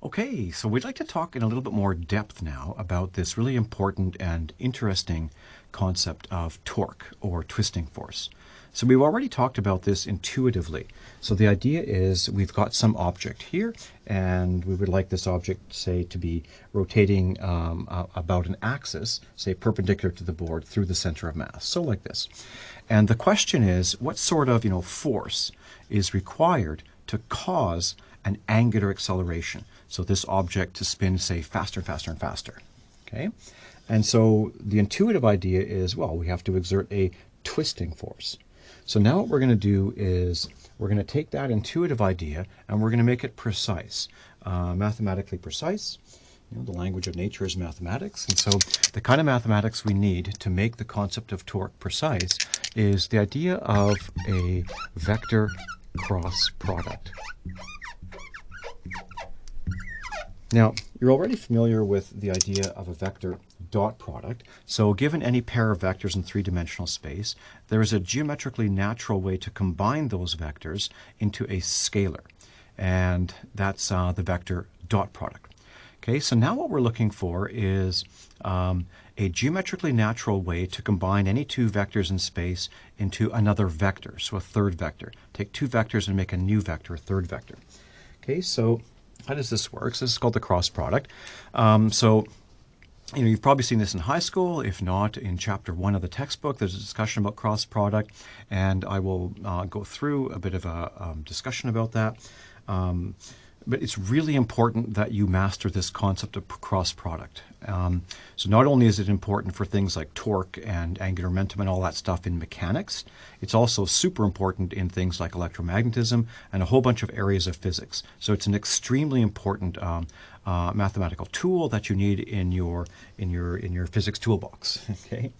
Okay, so we'd like to talk in a little bit more depth now about this really important and interesting concept of torque or twisting force. So we've already talked about this intuitively. So the idea is we've got some object here, and we would like this object, say, to be rotating about an axis, say perpendicular to the board through the center of mass. So like this. And the question is, what sort of force is required to cause an angular acceleration? So this object to spin, say, faster, faster, and faster. Okay? And so the intuitive idea is, well, we have to exert a twisting force. So now what we're going to do is we're going to take that intuitive idea and we're going to make it precise, mathematically precise. The language of nature is mathematics. And so the kind of mathematics we need to make the concept of torque precise is the idea of a vector cross product. Now, you're already familiar with the idea of a vector dot product. So given any pair of vectors in three-dimensional space, there is a geometrically natural way to combine those vectors into a scalar. And that's the vector dot product. Okay, so now what we're looking for is a geometrically natural way to combine any two vectors in space into another vector, so a third vector. Take two vectors and make a new vector, a third vector. Okay, so how does this work? So this is called the cross product. You've probably seen this in high school. If not, in chapter 1 of the textbook, there's a discussion about cross product, and I will go through a bit of a discussion about that. But it's really important that you master this concept of cross product. So not only is it important for things like torque and angular momentum and all that stuff in mechanics, it's also super important in things like electromagnetism and a whole bunch of areas of physics. So it's an extremely important mathematical tool that you need in your physics toolbox. Okay.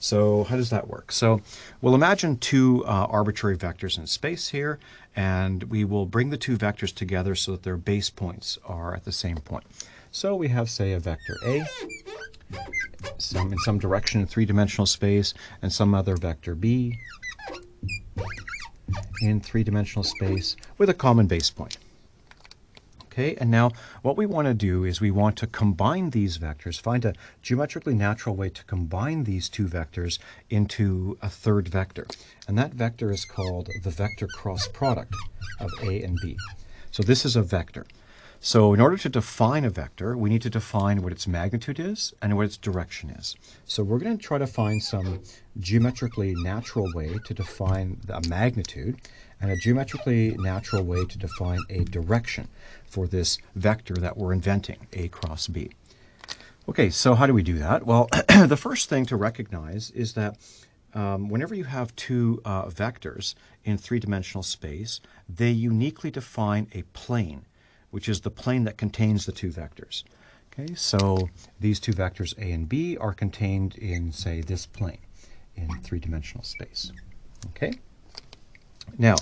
So how does that work? So we'll imagine two arbitrary vectors in space here, and we will bring the two vectors together so that their base points are at the same point. So we have, say, a vector A in some direction in three-dimensional space, and some other vector B in three-dimensional space with a common base point. Okay, and now what we want to do is we want to combine these vectors, find a geometrically natural way to combine these two vectors into a third vector. And that vector is called the vector cross product of A and B. So this is a vector. So in order to define a vector, we need to define what its magnitude is and what its direction is. So we're going to try to find some geometrically natural way to define a magnitude and a geometrically natural way to define a direction for this vector that we're inventing, A cross B. Okay, so how do we do that? Well, the first thing to recognize is that whenever you have two vectors in three-dimensional space, they uniquely define a plane, which is the plane that contains the two vectors. Okay, so these two vectors A and B are contained in, say, this plane in three-dimensional space. Okay? Now,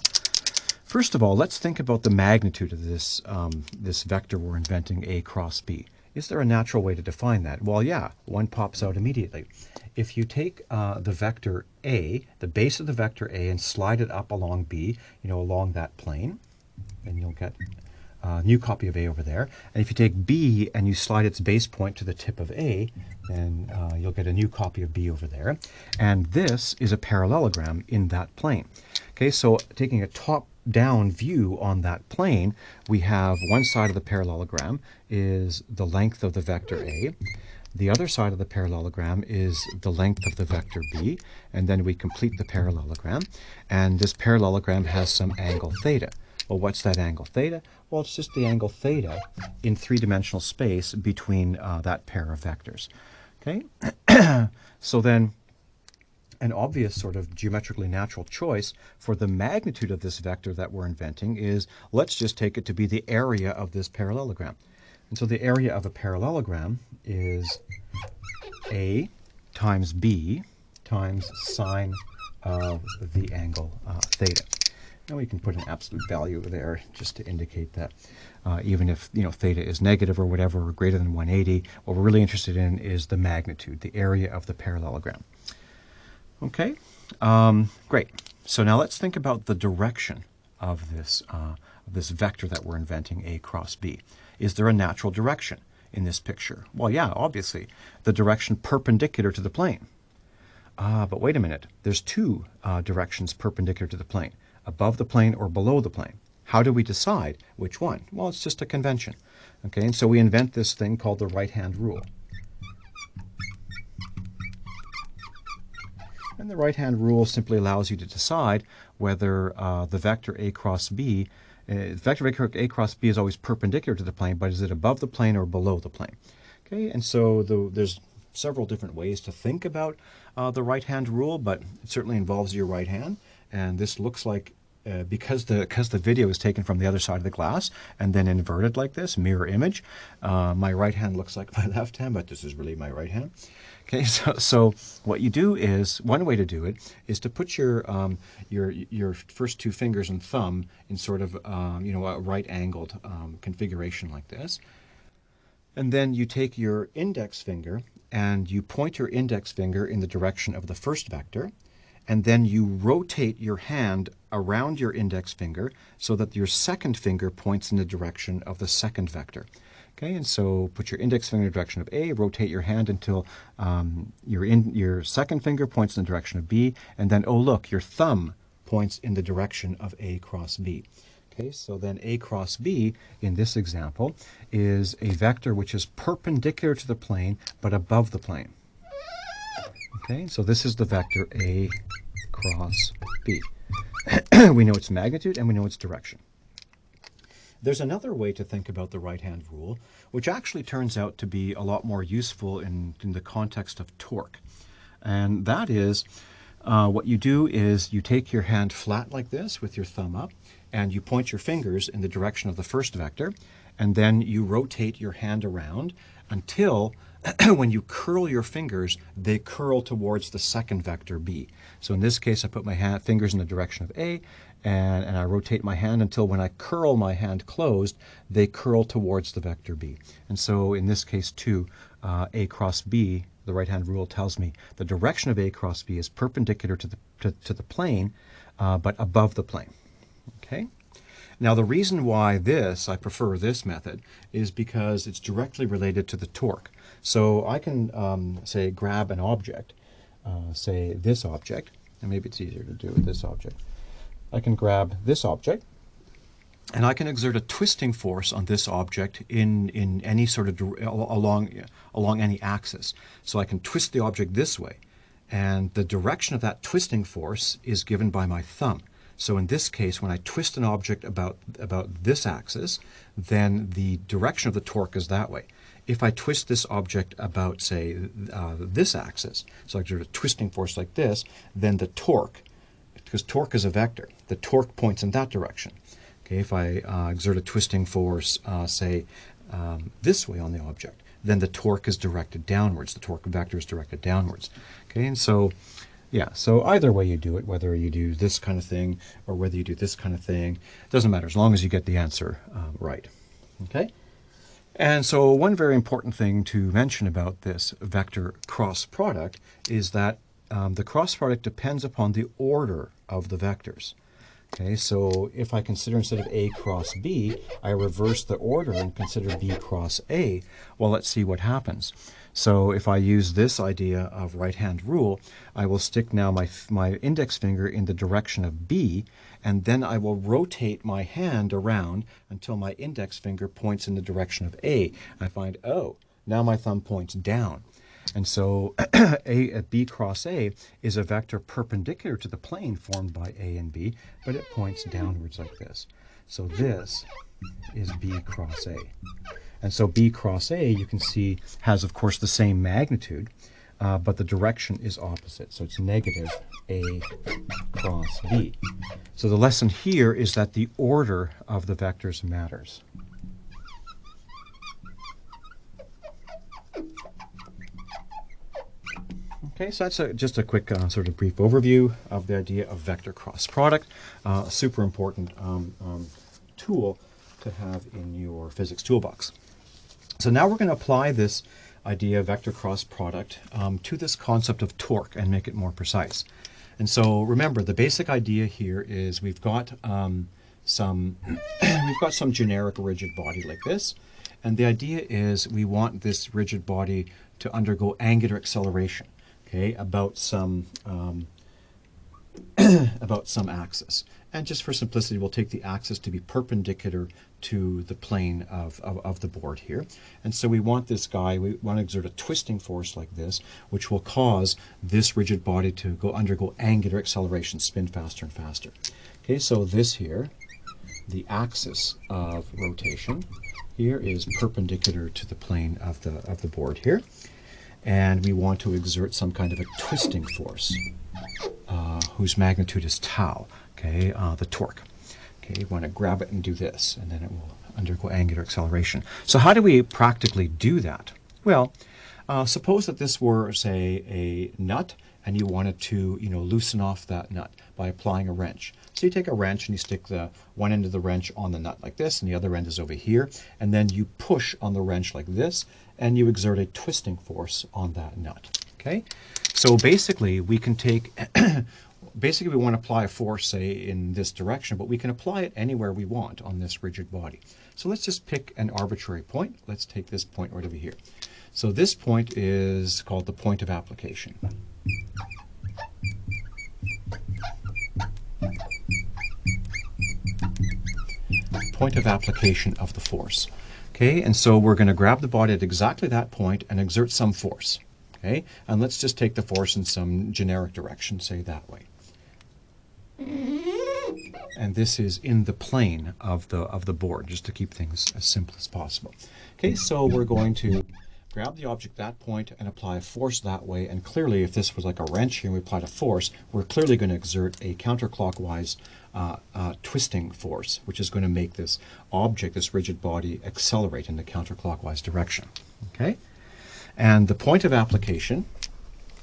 first of all, let's think about the magnitude of this, this vector we're inventing, A cross B. Is there a natural way to define that? Well, yeah, one pops out immediately. If you take the vector A, the base of the vector A, and slide it up along B, along that plane, then you'll get a new copy of A over there. And if you take B and you slide its base point to the tip of A, then you'll get a new copy of B over there. And this is a parallelogram in that plane. Okay, so taking a top-down view on that plane, we have one side of the parallelogram is the length of the vector A. The other side of the parallelogram is the length of the vector B, and then we complete the parallelogram. And this parallelogram has some angle theta. Well, what's that angle theta? Well, it's just the angle theta in three-dimensional space between that pair of vectors. Okay, so then an obvious sort of geometrically natural choice for the magnitude of this vector that we're inventing is, let's just take it to be the area of this parallelogram. And so the area of a parallelogram is A times B times sine of the angle theta. Now we can put an absolute value there just to indicate that even if theta is negative or whatever, or greater than 180, what we're really interested in is the magnitude, the area of the parallelogram. Okay, great. So now let's think about the direction of this vector that we're inventing, A cross B. is there a natural direction in this picture? Well, yeah, obviously, the direction perpendicular to the plane. But wait a minute, there's two directions perpendicular to the plane, above the plane or below the plane. How do we decide which one? Well, it's just a convention. Okay, and so we invent this thing called the right-hand rule. And the right-hand rule simply allows you to decide whether the vector a cross b, the vector a cross b is always perpendicular to the plane, but is it above the plane or below the plane? Okay, and so there's several different ways to think about the right-hand rule, but it certainly involves your right hand. And this looks like, because the video is taken from the other side of the glass and then inverted like this, mirror image, my right hand looks like my left hand, but this is really my right hand. Okay, so what you do is, one way to do it is to put your first two fingers and thumb in sort of a right-angled configuration like this. And then you take your index finger and you point your index finger in the direction of the first vector, and then you rotate your hand around your index finger so that your second finger points in the direction of the second vector. Okay, and so put your index finger in the direction of A, rotate your hand until your second finger points in the direction of B, and then, oh look, your thumb points in the direction of A cross B. Okay, so then A cross B, in this example, is a vector which is perpendicular to the plane, but above the plane. Okay, so this is the vector A cross B. We know its magnitude and we know its direction. There's another way to think about the right-hand rule, which actually turns out to be a lot more useful in the context of torque. And that is, what you do is you take your hand flat like this with your thumb up, and you point your fingers in the direction of the first vector, and then you rotate your hand around until when you curl your fingers, they curl towards the second vector B. So in this case, I put my fingers in the direction of A, and I rotate my hand until when I curl my hand closed, they curl towards the vector B. And so in this case too, A cross B, the right-hand rule tells me the direction of A cross B is perpendicular to the plane, but above the plane. Okay? Now the reason why I prefer this method is because it's directly related to the torque. So I can, say, grab an object, say this object, and maybe it's easier to do with this object. I can grab this object, and I can exert a twisting force on this object in any sort of along any axis. So I can twist the object this way, and the direction of that twisting force is given by my thumb. So in this case, when I twist an object about this axis, then the direction of the torque is that way. If I twist this object about, say, this axis, so I exert a twisting force like this, then the torque, because torque is a vector, the torque points in that direction. Okay, if I exert a twisting force, say, this way on the object, then the torque is directed downwards. The torque vector is directed downwards. Okay, and so, yeah, so either way you do it, whether you do this kind of thing or whether you do this kind of thing, it doesn't matter as long as you get the answer right. Okay? And so one very important thing to mention about this vector cross product is that the cross product depends upon the order of the vectors. Okay, so if I consider instead of A cross B, I reverse the order and consider B cross A, well, let's see what happens. So if I use this idea of right-hand rule, I will stick now my index finger in the direction of B, and then I will rotate my hand around until my index finger points in the direction of A. I find, oh, now my thumb points down. And so B cross A is a vector perpendicular to the plane formed by A and B, but it points downwards like this. So this is B cross A. And so B cross A, you can see, has, of course, the same magnitude, but the direction is opposite. So it's negative A cross B. So the lesson here is that the order of the vectors matters. Okay, so that's just a quick sort of brief overview of the idea of vector cross product, a super important tool to have in your physics toolbox. So now we're going to apply this idea of vector cross product to this concept of torque and make it more precise. And so remember, the basic idea here is we've got some generic rigid body like this, And the idea is we want this rigid body to undergo angular acceleration, okay, about some axis. And just for simplicity, we'll take the axis to be perpendicular to the plane of the board here. And so we want this guy, we want to exert a twisting force like this, which will cause this rigid body to undergo angular acceleration, spin faster and faster. Okay, so this here, the axis of rotation here is perpendicular to the plane of the board here. And we want to exert some kind of a twisting force whose magnitude is tau, okay, the torque. Okay, you want to grab it and do this, and then it will undergo angular acceleration. So how do we practically do that? Well, suppose that this were, say, a nut, and you wanted to, loosen off that nut by applying a wrench. So you take a wrench and you stick the one end of the wrench on the nut like this, and the other end is over here, and then you push on the wrench like this, and you exert a twisting force on that nut. Okay, so basically we can take basically we want to apply a force, say, in this direction, but we can apply it anywhere we want on this rigid body. So let's just pick an arbitrary point. Let's take this point right over here. So this point is called the point of application. Point of application of the force. Okay, and so we're going to grab the body at exactly that point and exert some force. Okay, and let's just take the force in some generic direction, say that way. And this is in the plane of the board, just to keep things as simple as possible. Okay, so we're going to grab the object at that point and apply a force that way, and clearly if this was like a wrench here and we applied a force, we're clearly going to exert a counterclockwise twisting force, which is going to make this object, this rigid body, accelerate in the counterclockwise direction. Okay, and the point of application,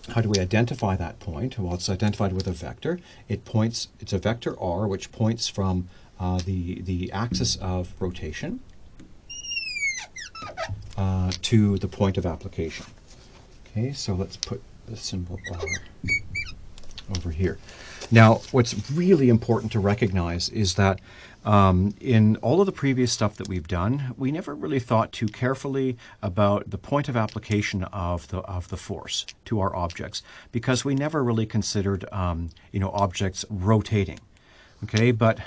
how do we identify that point? Well, it's identified with a vector. It's a vector r, which points from the axis of rotation to the point of application. Okay, so let's put the symbol r over here. Now, what's really important to recognize is that in all of the previous stuff that we've done, we never really thought too carefully about the point of application of the force to our objects, because we never really considered objects rotating. Okay, but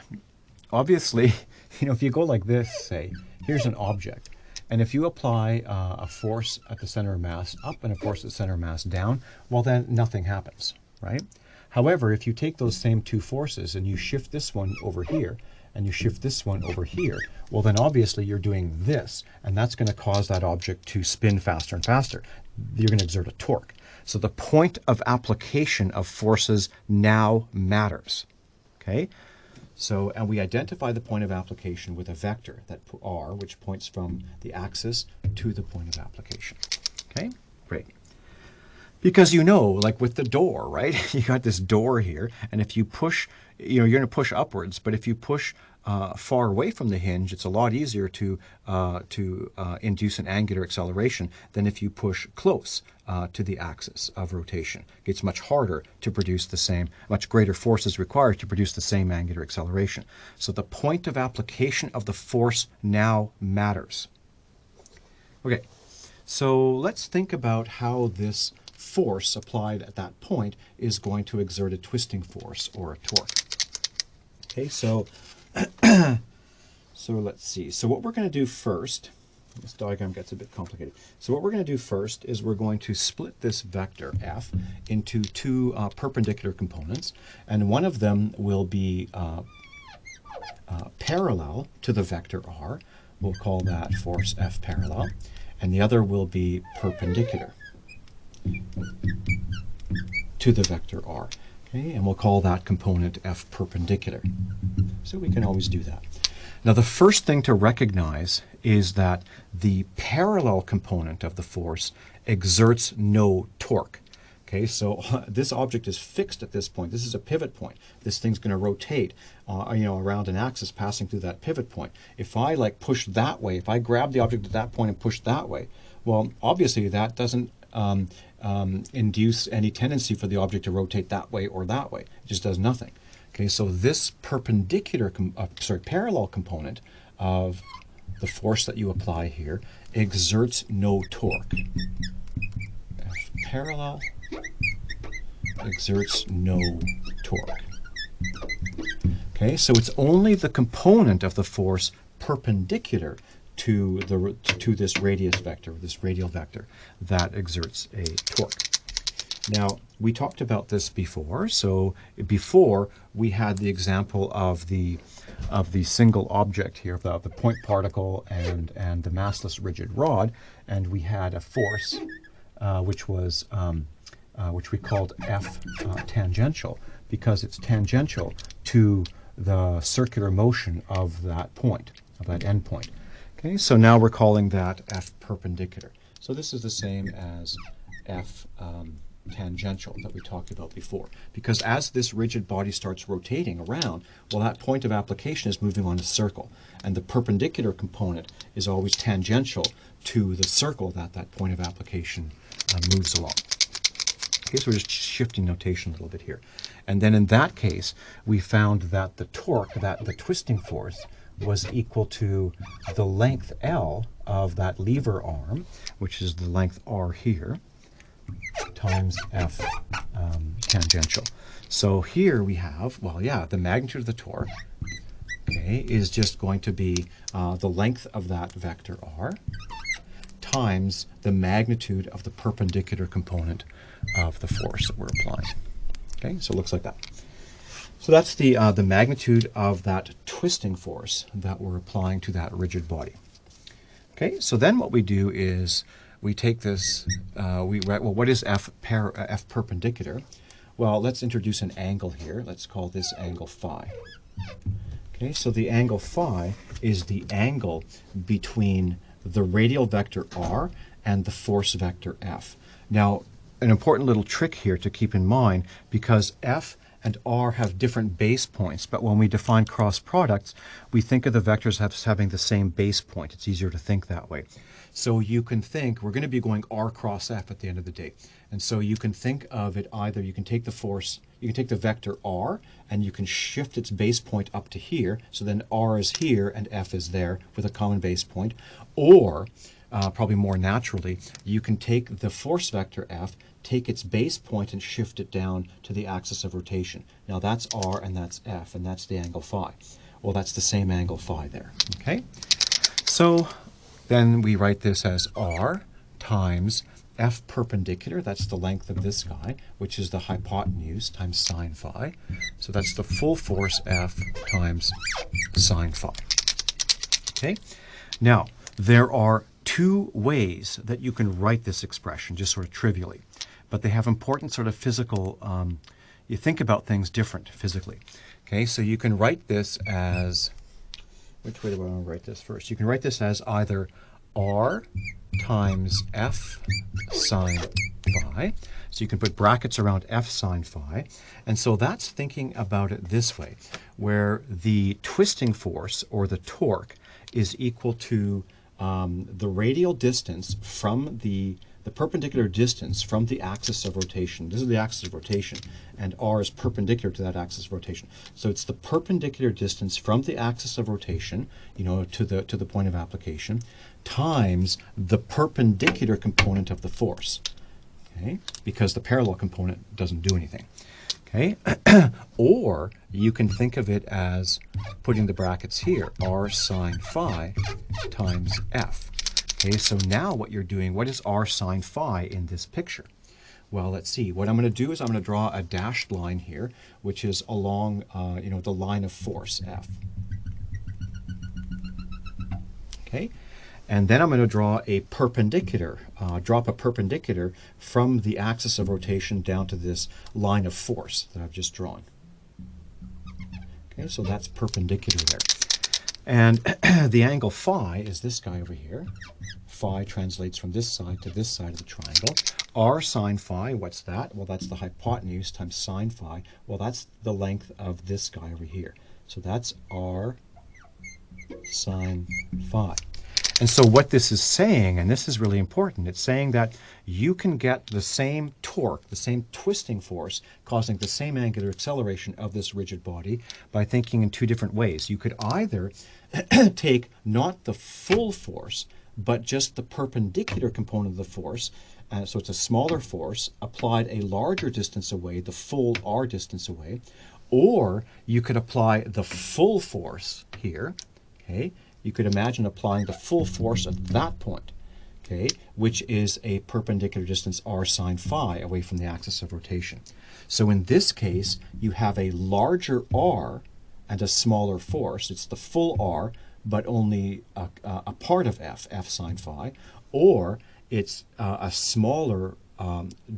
obviously, if you go like this, say, here's an object, and if you apply a force at the center of mass up and a force at the center of mass down, well then nothing happens, right? However, if you take those same two forces and you shift this one over here and you shift this one over here, well then obviously you're doing this, and that's going to cause that object to spin faster and faster. You're going to exert a torque. So the point of application of forces now matters. Okay? So, and we identify the point of application with a vector, that r, which points from the axis to the point of application. Okay? Great. Because like with the door, right? You got this door here, and if you push, you're going to push upwards, but if you push far away from the hinge, it's a lot easier to induce an angular acceleration than if you push close to the axis of rotation. It's much harder to produce the same, much greater force is required to produce the same angular acceleration. So the point of application of the force now matters. Okay, so let's think about how this force applied at that point is going to exert a twisting force or a torque. Okay, so let's see. So what we're going to do first, this diagram gets a bit complicated. So what we're going to do first is we're going to split this vector f into two perpendicular components, and one of them will be parallel to the vector r. We'll call that force F parallel, and the other will be perpendicular to the vector r. Okay, and we'll call that component F perpendicular. So we can always do that. Now the first thing to recognize is that the parallel component of the force exerts no torque. Okay, so this object is fixed at this point. This is a pivot point. This thing's going to rotate, around an axis passing through that pivot point. If I push that way, if I grab the object at that point and push that way, well, obviously that doesn't induce any tendency for the object to rotate that way or that way. It just does nothing. Okay, so this parallel component of the force that you apply here, exerts no torque. F parallel exerts no torque. Okay, so it's only the component of the force perpendicular to this radius vector, this radial vector, that exerts a torque. Now, we talked about this before. So before, we had the example of the single object here, the point particle and the massless rigid rod, and we had a force which we called F tangential, because it's tangential to the circular motion of that point, of that endpoint. Okay, so now we're calling that F perpendicular. So this is the same as F tangential that we talked about before, because as this rigid body starts rotating around, well, that point of application is moving on a circle, and the perpendicular component is always tangential to the circle that that point of application moves along. Okay, so we're just shifting notation a little bit here. And then in that case, we found that the torque, that the twisting force, was equal to the length L of that lever arm, which is the length R here, times F tangential. So here we have, well, yeah, the magnitude of the torque, okay, is just going to be the length of that vector R times the magnitude of the perpendicular component of the force that we're applying. Okay, so it looks like that. So that's the magnitude of that twisting force that we're applying to that rigid body. Okay, so then what we do is we take this, we write, well, what is F perpendicular? Well, let's introduce an angle here. Let's call this angle phi. Okay, so the angle phi is the angle between the radial vector r and the force vector F. Now, an important little trick here to keep in mind, because F and R have different base points, but when we define cross products, we think of the vectors as having the same base point. It's easier to think that way. So you can think, we're going to be going R cross F at the end of the day. And so you can think of it either, you can take the force, you can take the vector R, and you can shift its base point up to here, so then R is here and F is there with a common base point. Or, probably more naturally, you can take the force vector F, take its base point and shift it down to the axis of rotation. Now that's R and that's F, and that's the angle phi. Well, that's the same angle phi there, okay? So then we write this as R times F perpendicular, that's the length of this guy, which is the hypotenuse, times sine phi. So that's the full force F times sine phi. Okay? Now, there are two ways that you can write this expression, just sort of trivially, but they have important sort of physical, you think about things different physically. Okay, so you can write this as, which way do I want to write this first? You can write this as either R times F sine phi. So you can put brackets around F sine phi. And so that's thinking about it this way, where the twisting force, or the torque, is equal to the radial distance from the perpendicular distance from the axis of rotation. This is the axis of rotation, and R is perpendicular to that axis of rotation. So it's the perpendicular distance from the axis of rotation, you know, to the point of application, times the perpendicular component of the force. Okay, because the parallel component doesn't do anything. Okay, or you can think of it as putting the brackets here, R sine phi times F. Okay, so now what you're doing, what is R sine phi in this picture? Well, let's see. What I'm going to do is I'm going to draw a dashed line here, which is along, you know, the line of force, F. Okay, and then I'm going to draw a perpendicular, drop a perpendicular from the axis of rotation down to this line of force that I've just drawn. Okay, so that's perpendicular there. And the angle phi is this guy over here. Phi translates from this side to this side of the triangle. R sine phi, what's that? Well, that's the hypotenuse times sine phi. Well, that's the length of this guy over here. So that's R sine phi. And so what this is saying, and this is really important, it's saying that you can get the same torque, the same twisting force, causing the same angular acceleration of this rigid body by thinking in two different ways. You could either take not the full force, but just the perpendicular component of the force, so it's a smaller force, applied a larger distance away, the full r distance away, or you could apply the full force here, okay? You could imagine applying the full force at that point, okay, which is a perpendicular distance r sine phi away from the axis of rotation. So in this case, you have a larger r and a smaller force. It's the full r, but only a part of f sine phi, or it's a smaller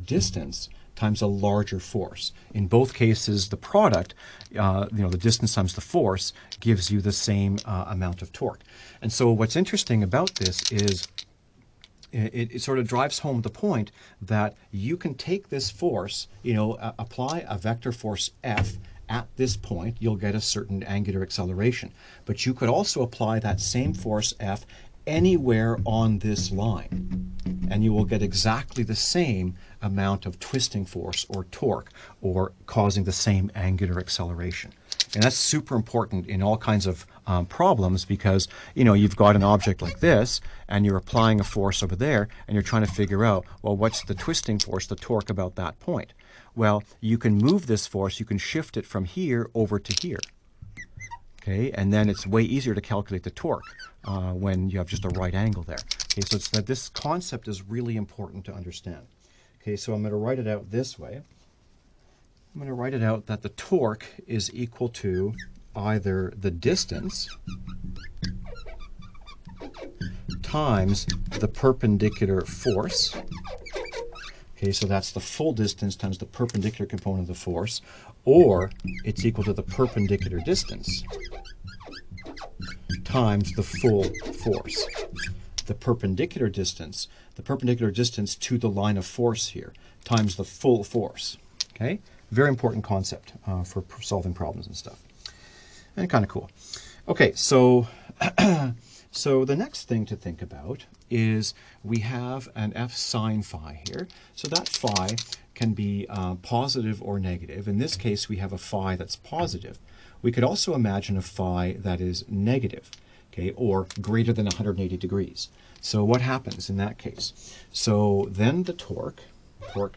distance times a larger force. In both cases, the product, the distance times the force, gives you the same amount of torque. And so what's interesting about this is it sort of drives home the point that you can take this force, apply a vector force F at this point, you'll get a certain angular acceleration. But you could also apply that same force F anywhere on this line, and you will get exactly the same amount of twisting force or torque, or causing the same angular acceleration. And that's super important in all kinds of problems, because you've got an object like this and you're applying a force over there and you're trying to figure out, well, what's the twisting force, the torque about that point? Well, you can move this force, you can shift it from here over to here. Okay, and then it's way easier to calculate the torque when you have just a right angle there. Okay, so it's that this concept is really important to understand. Okay, so I'm going to write it out this way. I'm going to write it out that the torque is equal to either the distance times the perpendicular force. Okay, so that's the full distance times the perpendicular component of the force, or it's equal to the perpendicular distance times the full force. The perpendicular distance to the line of force here, times the full force. Okay, very important concept for solving problems and stuff, and kind of cool. Okay, so so the next thing to think about is we have an f sine phi here. So that phi can be positive or negative. In this case, we have a phi that's positive. We could also imagine a phi that is negative, okay, or greater than 180 degrees. So what happens in that case? So then the torque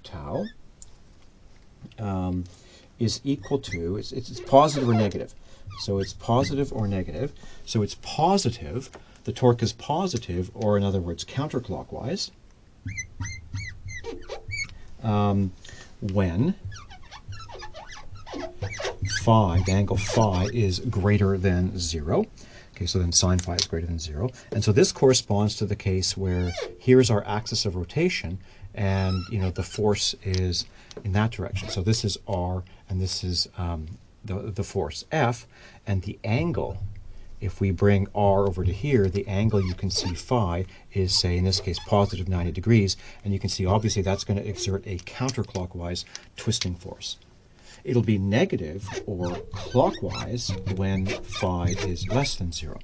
tau, is equal to, it's positive or negative. So it's positive or negative. So it's positive, the torque is positive, or in other words, counterclockwise, when phi, the angle phi, is greater than 0. Okay, so then sine phi is greater than 0. And so this corresponds to the case where here's our axis of rotation, and the force is in that direction. So this is r, and this is the force F, and the angle, if we bring r over to here, the angle you can see phi is, say, in this case, positive 90 degrees, and you can see obviously that's going to exert a counterclockwise twisting force. It'll be negative or clockwise when phi is less than 0.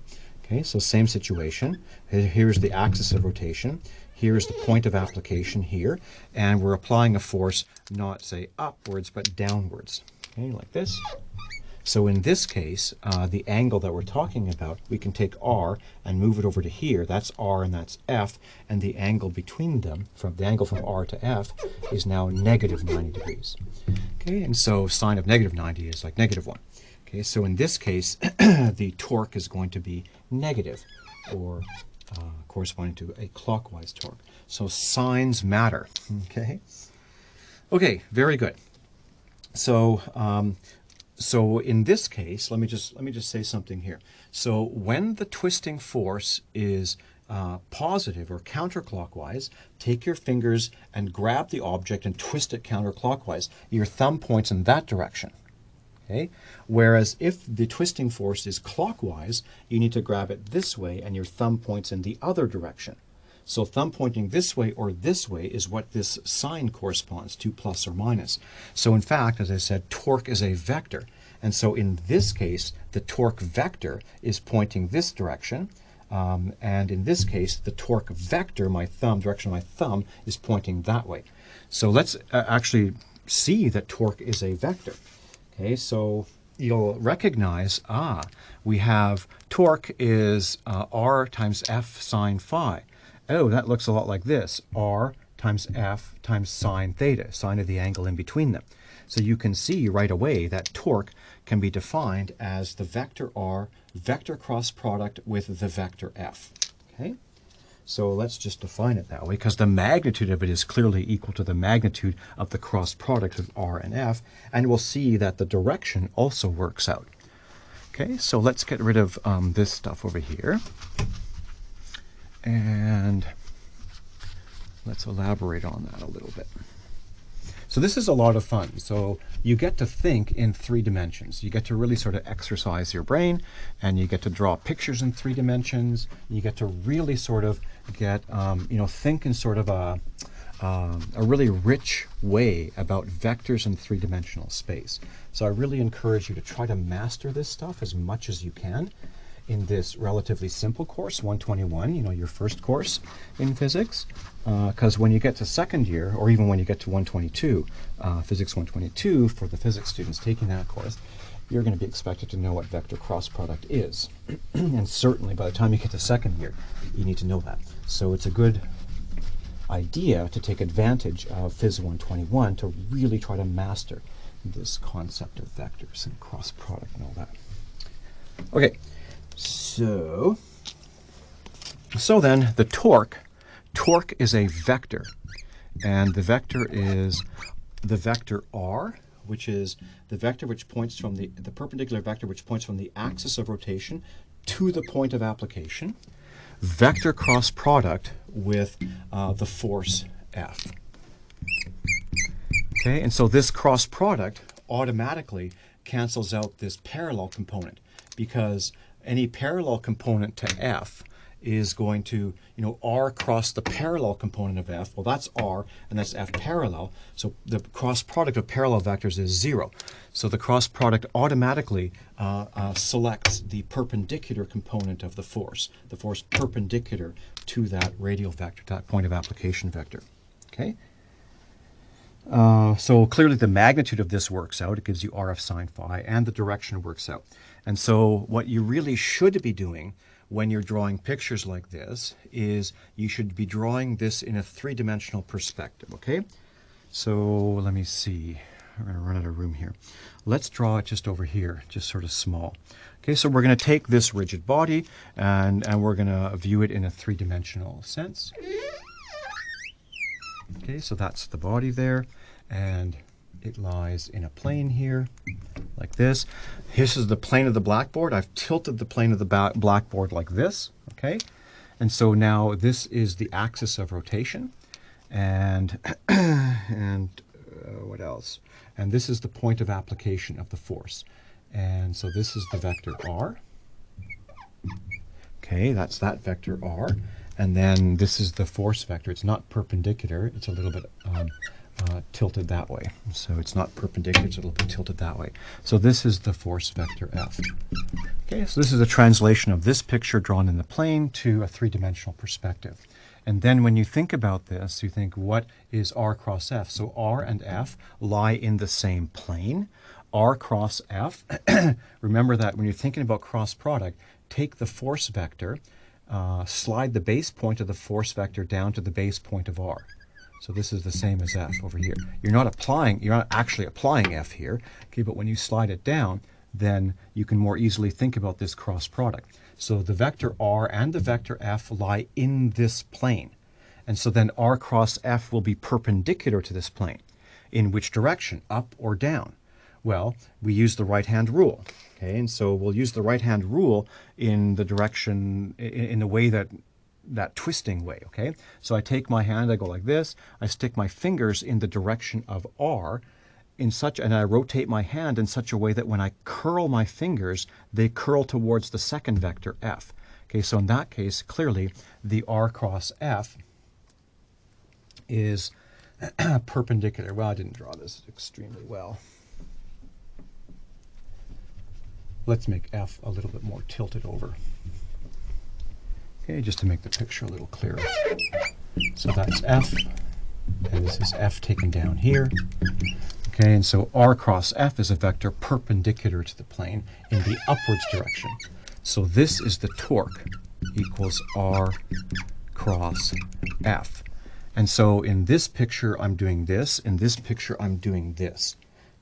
Okay, so same situation. Here's the axis of rotation. Here's the point of application here, and we're applying a force not, say, upwards, but downwards. Okay, like this. So in this case, the angle that we're talking about, we can take r and move it over to here. That's r and that's f, and the angle between them, from the angle from r to f, is now negative 90 degrees. Okay, and so sine of negative 90 is like negative 1. Okay, so in this case, the torque is going to be negative, or corresponding to a clockwise torque. So signs matter. Okay. Okay, very good. So so in this case, let me just say something here. So when the twisting force is positive or counterclockwise, take your fingers and grab the object and twist it counterclockwise. Your thumb points in that direction. Okay? Whereas if the twisting force is clockwise, you need to grab it this way and your thumb points in the other direction. So thumb pointing this way or this way is what this sign corresponds to, plus or minus. So in fact, as I said, torque is a vector. And so in this case, the torque vector is pointing this direction. And in this case, the torque vector, my thumb, direction of my thumb, is pointing that way. So let's actually see that torque is a vector. Okay, so you'll recognize, we have torque is r times f sine phi. Oh, that looks a lot like this, r times f times sine theta, sine of the angle in between them. So you can see right away that torque can be defined as the vector r, vector cross product with the vector f. Okay? So let's just define it that way, because the magnitude of it is clearly equal to the magnitude of the cross product of r and f, and we'll see that the direction also works out. Okay, so let's get rid of this stuff over here, and let's elaborate on that a little bit. So this is a lot of fun. So you get to think in 3 dimensions. You get to really sort of exercise your brain, and you get to draw pictures in 3 dimensions. You get to really sort of get, think in sort of a really rich way about vectors in 3-dimensional space. So I really encourage you to try to master this stuff as much as you can in this relatively simple course, 121, your first course in physics, because when you get to second year, or even when you get to 122, Physics 122, for the physics students taking that course, you're going to be expected to know what vector cross product is. And certainly by the time you get to second year, you need to know that. So it's a good idea to take advantage of Phys 121 to really try to master this concept of vectors and cross product and all that. Okay. So then the torque is a vector, and the vector is the vector r, which is the vector which points from the perpendicular vector which points from the axis of rotation to the point of application, vector cross product with the force F. Okay, and so this cross product automatically cancels out this parallel component, because any parallel component to F is going to, R cross the parallel component of F. Well, that's R, and that's F parallel. So the cross product of parallel vectors is 0. So the cross product automatically selects the perpendicular component of the force perpendicular to that radial vector, that point of application vector. Okay? So clearly the magnitude of this works out. It gives you RF sine phi, and the direction works out. And so what you really should be doing when you're drawing pictures like this is you should be drawing this in a 3-dimensional perspective, okay? So let me see. I'm going to run out of room here. Let's draw it just over here, just sort of small. Okay, so we're going to take this rigid body and we're going to view it in a 3-dimensional sense. Okay, so that's the body there, and it lies in a plane here, like this. This is the plane of the blackboard. I've tilted the plane of the blackboard like this, okay? And so now this is the axis of rotation, and what else? And this is the point of application of the force. And so this is the vector r. Okay, that's that vector r. And then this is the force vector. It's not perpendicular. It's a little bit tilted that way. So it's not perpendicular. It's a little bit tilted that way. So this is the force vector F. Okay, so this is a translation of this picture drawn in the plane to a 3-dimensional perspective. And then when you think about this, you think, what is R cross F? So R and F lie in the same plane. R cross F, remember that when you're thinking about cross product, take the force vector, slide the base point of the force vector down to the base point of R. So this is the same as F over here. You're not actually applying F here, okay, but when you slide it down, then you can more easily think about this cross product. So the vector R and the vector F lie in this plane. And so then R cross F will be perpendicular to this plane. In which direction? Up or down? Well, we use the right-hand rule. Okay, and so we'll use the right-hand rule in the direction, in the way that twisting way, okay? So I take my hand, I go like this, I stick my fingers in the direction of R, and I rotate my hand in such a way that when I curl my fingers, they curl towards the second vector, F. Okay, so in that case, clearly, the R cross F is perpendicular. Well, I didn't draw this extremely well. Let's make F a little bit more tilted over. Okay, just to make the picture a little clearer. So that's F, and this is F taken down here. Okay, and so R cross F is a vector perpendicular to the plane in the upwards direction. So this is the torque equals R cross F. And so in this picture, I'm doing this. In this picture, I'm doing this.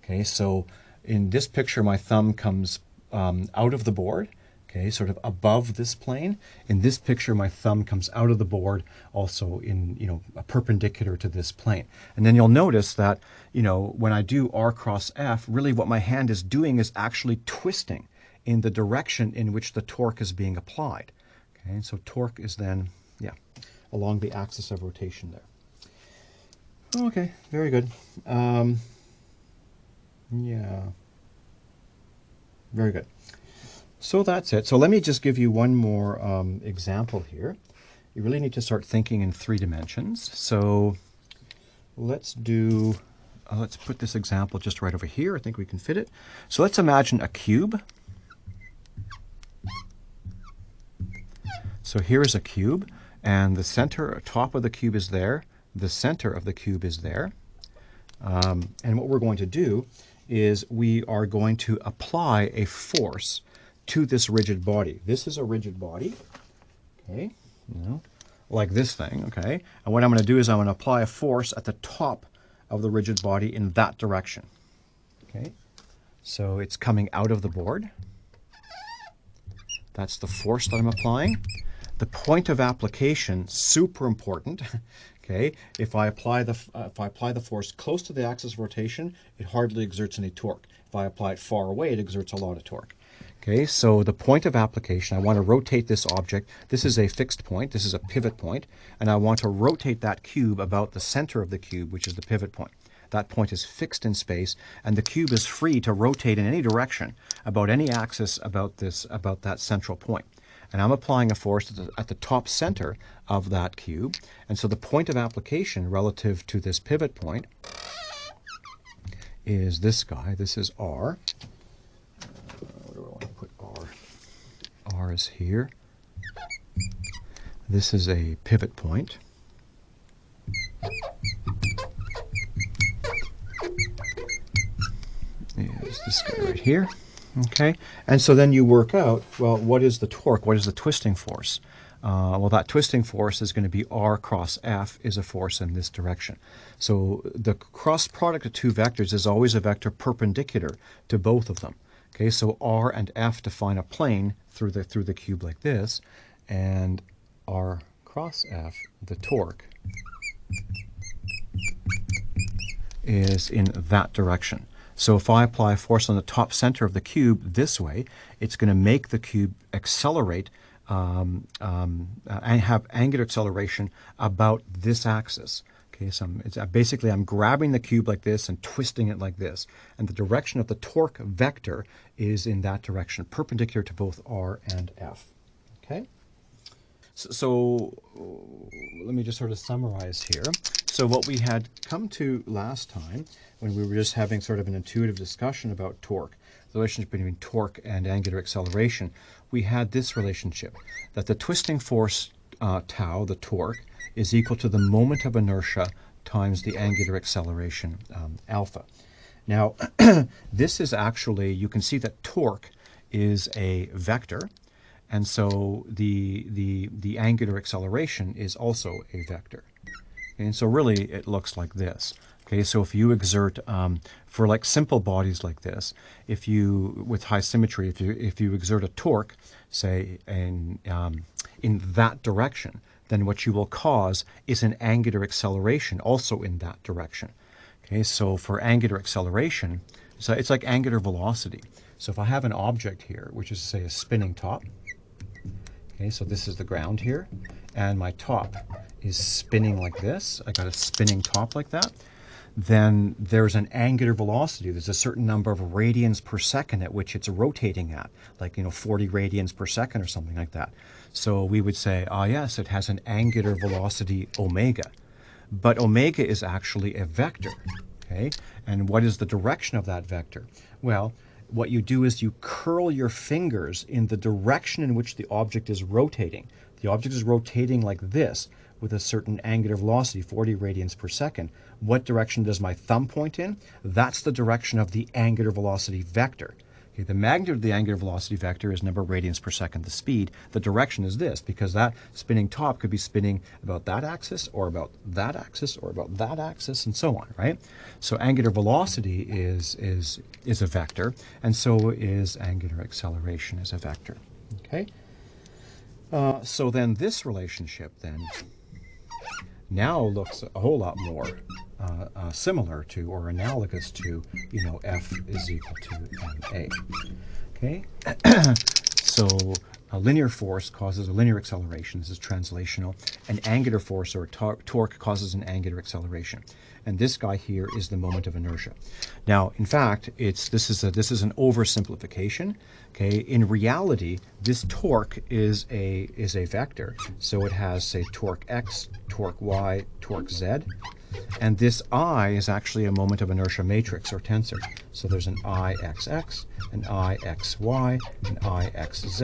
Okay, so in this picture, my thumb comes out of the board, okay, sort of above this plane. In this picture, my thumb comes out of the board, also in, perpendicular to this plane. And then you'll notice that, when I do R cross F, really what my hand is doing is actually twisting in the direction in which the torque is being applied. Okay, and so torque is then, along the axis of rotation there. Okay, very good. Very good. So that's it. So let me just give you one more example here. You really need to start thinking in 3 dimensions. So let's put this example just right over here. I think we can fit it. So let's imagine a cube. So here is a cube, and the top of the cube is there. The center of the cube is there. And what we're going to do is we are going to apply a force to this rigid body. This is a rigid body, okay, like this thing, okay? And what I'm going to do is I'm going to apply a force at the top of the rigid body in that direction, okay? So it's coming out of the board. That's the force that I'm applying. The point of application, super important. Okay, if I apply the force close to the axis of rotation, it hardly exerts any torque. If I apply it far away, it exerts a lot of torque. Okay, so the point of application, I want to rotate this object. This is a fixed point. This is a pivot point, and I want to rotate that cube about the center of the cube, which is the pivot point. That point is fixed in space, and the cube is free to rotate in any direction about any axis about that central point. And I'm applying a force at the top center of that cube. And so the point of application relative to this pivot point is this guy. This is R. Where do I want to put R? R is here. This is a pivot point. Is this guy right here. Okay, and so then you work out, well, what is the torque? What is the twisting force? Well, that twisting force is going to be R cross F is a force in this direction. So the cross product of 2 vectors is always a vector perpendicular to both of them. Okay, so R and F define a plane through the cube like this, and R cross F, the torque, is in that direction. So if I apply a force on the top center of the cube this way, it's going to make the cube accelerate and have angular acceleration about this axis. Okay, so basically I'm grabbing the cube like this and twisting it like this. And the direction of the torque vector is in that direction, perpendicular to both R and F. Okay? So let me just sort of summarize here. So what we had come to last time, when we were just having sort of an intuitive discussion about torque, the relationship between torque and angular acceleration, we had this relationship, that the twisting force tau, the torque, is equal to the moment of inertia times the angular acceleration alpha. Now, this is actually, you can see that torque is a vector, and so the angular acceleration is also a vector. And so really it looks like this. Okay, so if you exert, for like simple bodies like this, with high symmetry, if you exert a torque, say in that direction, then what you will cause is an angular acceleration also in that direction. Okay, so for angular acceleration, so it's like angular velocity. So if I have an object here, which is say a spinning top, okay, so this is the ground here, and my top is spinning like this, I got a spinning top like that, then there's an angular velocity. There's a certain number of radians per second at which it's rotating at, like 40 radians per second or something like that. So we would say, yes, it has an angular velocity omega. But omega is actually a vector, okay? And what is the direction of that vector? Well, what you do is you curl your fingers in the direction in which the object is rotating the object is rotating like this with a certain angular velocity, 40 radians per second, what direction does my thumb point in? That's the direction of the angular velocity vector. Okay, the magnitude of the angular velocity vector is number of radians per second, the speed. The direction is this, because that spinning top could be spinning about that axis, or about that axis, or about that axis, and so on, right? So angular velocity is a vector, and so is angular acceleration as a vector, okay? So then this relationship then now looks a whole lot more similar to, or analogous to, F is equal to ma. Okay, so a linear force causes a linear acceleration. This is translational. An angular force or torque causes an angular acceleration. And this guy here is the moment of inertia. Now, in fact, this is an oversimplification. Okay, in reality, this torque is a vector. So it has, say, torque x, torque y, torque z. And this I is actually a moment of inertia matrix or tensor. So there's an Ixx, an Ixy, an Ixz,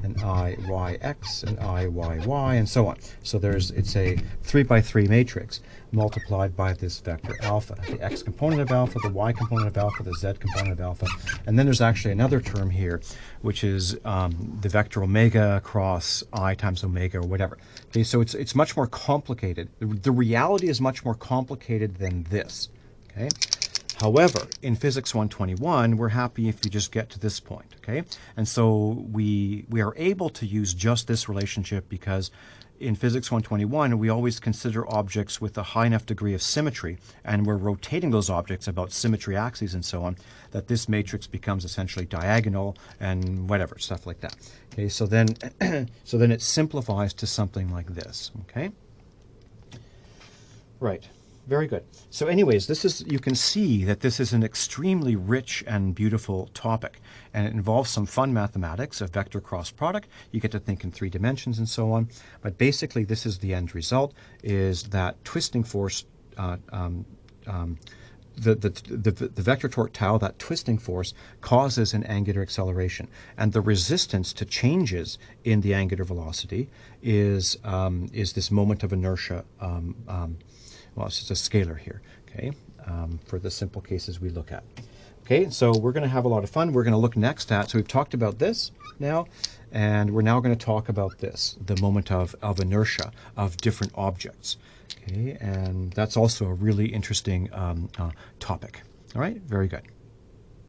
an Iyx, an Iyy, and so on. So it's a 3x3 matrix multiplied by this vector alpha, the x component of alpha, the y component of alpha, the z component of alpha. And then there's actually another term here, which is the vector omega across I times omega or whatever. Okay, so it's much more complicated. The reality is much more complicated than this. Okay. However, in Physics 121, we're happy if you just get to this point, okay? And so we are able to use just this relationship because in Physics 121, we always consider objects with a high enough degree of symmetry, and we're rotating those objects about symmetry axes and so on, that this matrix becomes essentially diagonal and whatever, stuff like that. Okay, so then it simplifies to something like this, okay? Right. Very good. So anyways, you can see that this is an extremely rich and beautiful topic, and it involves some fun mathematics, a vector cross product. You get to think in 3 dimensions and so on. But basically, this is the end result, is that twisting force, the vector torque tau, that twisting force, causes an angular acceleration. And the resistance to changes in the angular velocity is this moment of inertia. Well, it's just a scalar here, okay, for the simple cases we look at. Okay, so we're going to have a lot of fun. We're going to look next at, so we've talked about this now, and we're now going to talk about this, the moment of inertia of different objects. Okay, and that's also a really interesting topic. All right, very good.